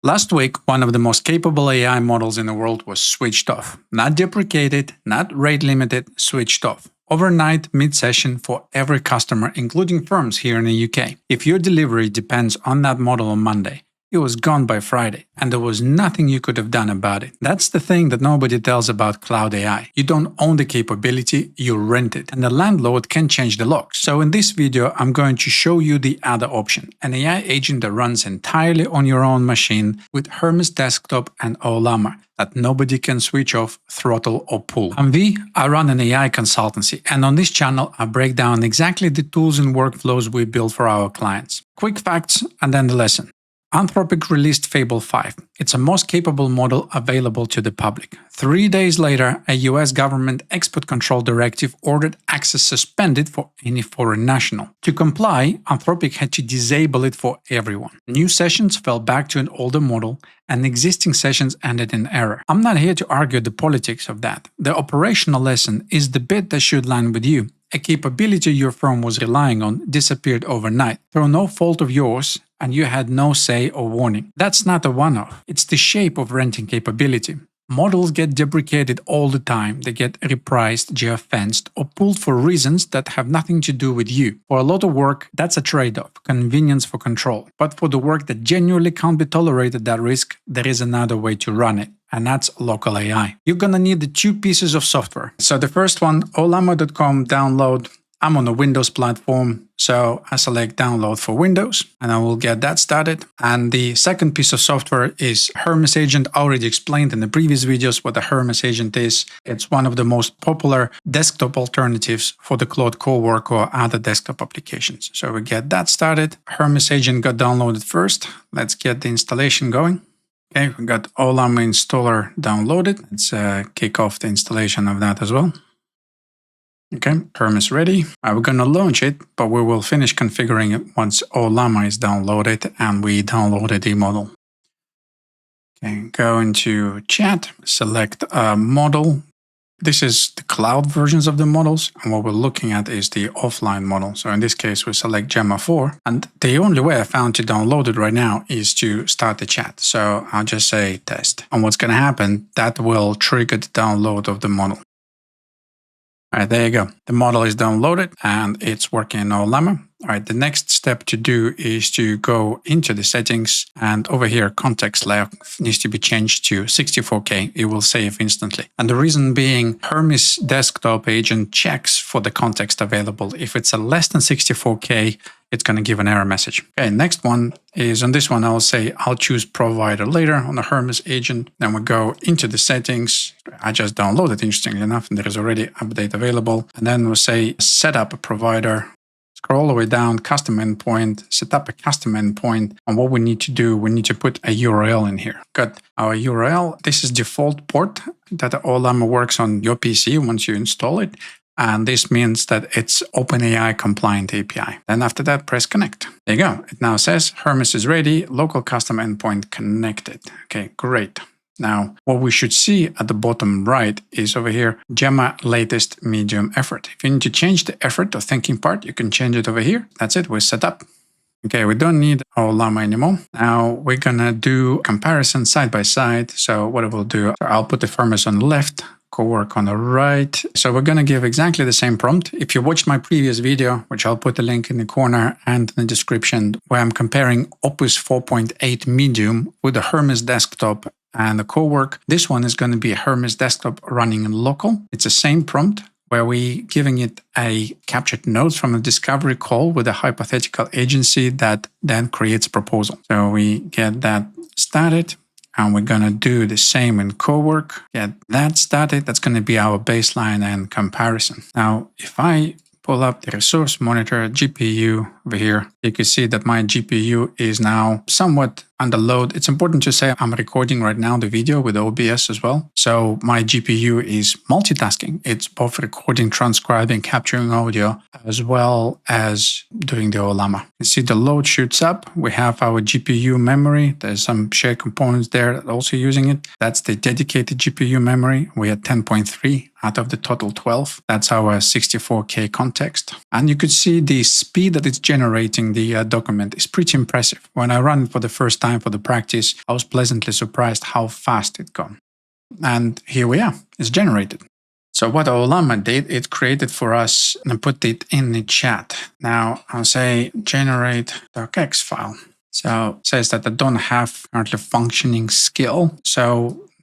Last week, one of the most capable AI models in the world was switched off. Not deprecated, not rate limited, switched off. Overnight, mid-session for every customer, including firms here in the UK. If your delivery depends on that model on Monday, it was gone by Friday, and there was nothing you could have done about it. That's the thing that nobody tells about cloud AI. You don't own the capability, you rent it, and the landlord can change the locks. So in this video, I'm going to show you the other option, an AI agent that runs entirely on your own machine with Hermes Desktop and Ollama that nobody can switch off, throttle or pull. I'm V, I run an AI consultancy, and on this channel I break down exactly the tools and workflows we build for our clients. Quick facts and then the lesson. Anthropic released Fable 5. It's the most capable model available to the public. 3 days later, a US government export control directive ordered access suspended for any foreign national. To comply, Anthropic had to disable it for everyone. New sessions fell back to an older model, and existing sessions ended in error. I'm not here to argue the politics of that. The operational lesson is the bit that should land with you. A capability your firm was relying on disappeared overnight, through no fault of yours, and you had no say or warning. That's not a one-off. It's the shape of renting capability. Models get deprecated all the time. They get repriced, geofenced, or pulled for reasons that have nothing to do with you. For a lot of work, that's a trade-off, convenience for control. But for the work that genuinely can't be tolerated at risk, there is another way to run it. And that's local AI. You're gonna need the two pieces of software. So the first one, ollama.com download. I'm on a Windows platform, so I select download for Windows, and I will get that started. And the second piece of software is Hermes Agent. I already explained in the previous videos what the Hermes Agent is. It's one of the most popular desktop alternatives for the Cloud Cowork or other desktop applications. So we get that started. Hermes Agent got downloaded first. Let's get the installation going. Okay, we got Ollama installer downloaded. Let's kick off the installation of that as well. Okay, Hermes ready. We're going to launch it, but we will finish configuring it once Ollama is downloaded and we downloaded the model. Okay, go into chat, select a model. This is the cloud versions of the models, and what we're looking at is the offline model. So in this case, we select Gemma 4, and the only way I found to download it right now is to start the chat. So I'll just say test. And what's going to happen, that will trigger the download of the model. All right, there you go. The model is downloaded and it's working in Ollama. All right, the next step to do is to go into the settings, and over here, context length needs to be changed to 64K. It will save instantly. And the reason being, Hermes Desktop Agent checks for the context available. If it's a less than 64K, it's going to give an error message. Okay, next one is on this one, I'll say I'll choose provider later on the Hermes Agent. Then we go into the settings. I just downloaded, interestingly enough, and there is already update available. And then we'll say set up a provider. Scroll all the way down, custom endpoint, set up a custom endpoint. And what we need to do, we need to put a URL in here. Got our URL. This is default port that Ollama works on your PC once you install it. And this means that it's OpenAI-compliant API. Then after that, press connect. There you go. It now says Hermes is ready, local custom endpoint connected. Okay, great. Now, what we should see at the bottom right is over here, Gemma latest medium effort. If you need to change the effort or thinking part, you can change it over here. That's it, we're set up. Okay, we don't need Ollama anymore. Now we're gonna do comparison side by side. So what I will do, I'll put the Hermes on the left, Cowork on the right. So we're going to give exactly the same prompt. If you watched my previous video, which I'll put the link in the corner and in the description, where I'm comparing Opus 4.8 Medium with the Hermes Desktop and the Cowork, this one is going to be a Hermes Desktop running in local. It's the same prompt where we giving it a captured notes from a discovery call with a hypothetical agency that then creates a proposal. So we get that started. And we're going to do the same in Cowork. Get that started. That's going to be our baseline and comparison. Now, if I pull up the resource monitor GPU over here, you can see that my GPU is now somewhat under load. It's important to say I'm recording right now the video with OBS as well. So my GPU is multitasking. It's both recording, transcribing, capturing audio, as well as doing the Ollama. You see the load shoots up. We have our GPU memory. There's some shared components there that are also using it. That's the dedicated GPU memory. We had 10.3 out of the total 12. That's our 64K context. And you could see the speed that it's generating the document is pretty impressive. When I run it for the first time, time for the practice, I was pleasantly surprised how fast it got. And here we are, it's generated. So what Ollama did, it created for us and put it in the chat. Now I'll say generate docx file. So it says that I don't have currently functioning skill. So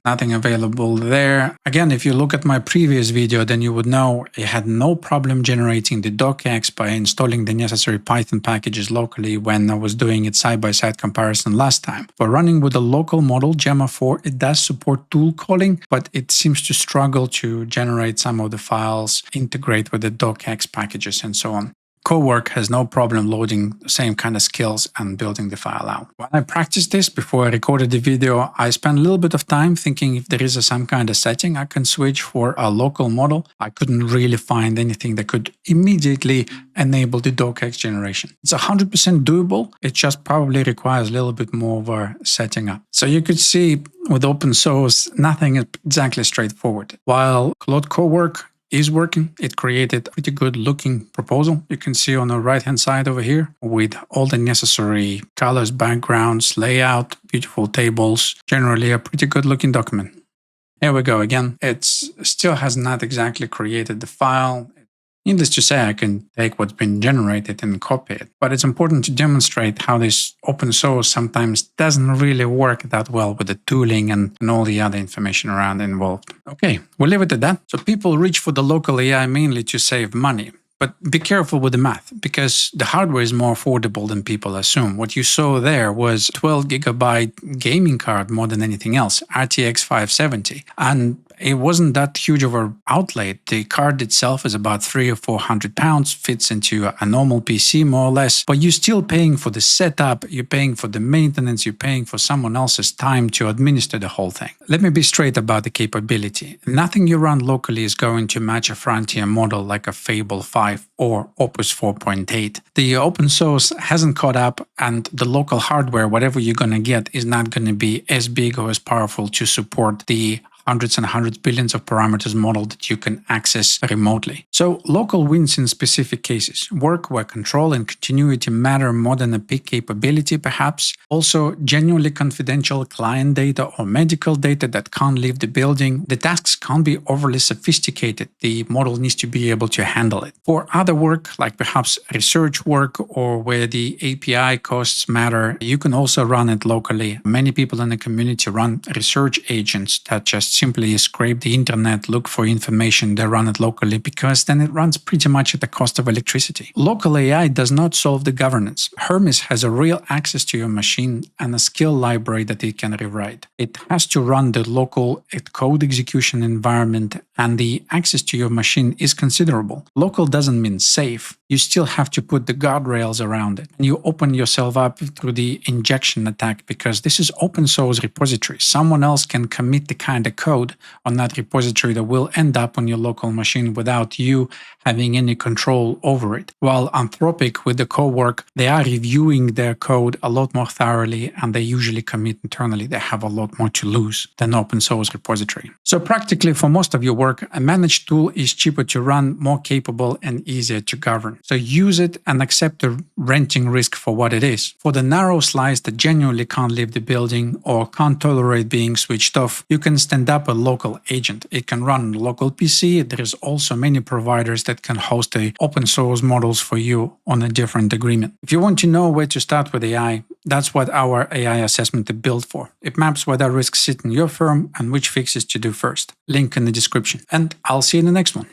nothing available there. Again, if you look at my previous video, then you would know it had no problem generating the docx by installing the necessary Python packages locally when I was doing it side-by-side comparison last time. For running with a local model, Gemma 4, it does support tool calling, but it seems to struggle to generate some of the files, integrate with the docx packages and so on. Cowork has no problem loading the same kind of skills and building the file out. When I practiced this before I recorded the video, I spent a little bit of time thinking if there is some kind of setting I can switch for a local model. I couldn't really find anything that could immediately enable the docx generation. It's 100% doable. It just probably requires a little bit more of a setting up. So you could see with open source, nothing is exactly straightforward. While Claude Cowork is working, it created a pretty good looking proposal. You can see on the right hand side over here with all the necessary colors, backgrounds, layout, beautiful tables, generally a pretty good looking document. Here we go again. It still has not exactly created the file. Needless to say, I can take what's been generated and copy it, but it's important to demonstrate how this open source sometimes doesn't really work that well with the tooling and all the other information around involved. Okay, we'll leave it at that. So people reach for the local AI mainly to save money. But be careful with the math, because the hardware is more affordable than people assume. What you saw there was 12 gigabyte gaming card more than anything else, RTX 570. And it wasn't that huge of an outlay. The card itself is about 300 or 400 pounds, fits into a normal PC more or less, but you're still paying for the setup, you're paying for the maintenance, you're paying for someone else's time to administer the whole thing. Let me be straight about the capability. Nothing you run locally is going to match a frontier model like a Fable 5 or Opus 4.8. The open source hasn't caught up, and the local hardware, whatever you're going to get, is not going to be as big or as powerful to support the hundreds and hundreds billions of parameters model that you can access remotely. So local wins in specific cases. Work where control and continuity matter more than a peak capability perhaps. Also genuinely confidential client data or medical data that can't leave the building. The tasks can't be overly sophisticated. The model needs to be able to handle it. For other work, like perhaps research work or where the API costs matter, you can also run it locally. Many people in the community run research agents that just simply scrape the internet, look for information, they run it locally, because then it runs pretty much at the cost of electricity. Local AI does not solve the governance. Hermes has a real access to your machine and a skill library that it can rewrite. It has to run the local code execution environment, and the access to your machine is considerable. Local doesn't mean safe. You still have to put the guardrails around it. And you open yourself up through the injection attack, because this is open source repository. Someone else can commit the kind of code on that repository that will end up on your local machine without you having any control over it. While Anthropic with the Cowork, they are reviewing their code a lot more thoroughly, and they usually commit internally. They have a lot more to lose than open source repository. So practically for most of your work, a managed tool is cheaper to run, more capable, and easier to govern. So use it and accept the renting risk for what it is. For the narrow slice that genuinely can't leave the building or can't tolerate being switched off, you can stand up a local agent. It can run on a local PC. There is also many providers that can host the open source models for you on a different agreement. If you want to know where to start with AI, that's what our AI assessment is built for. It maps where the risks sit in your firm and which fixes to do first. Link in the description. And I'll see you in the next one.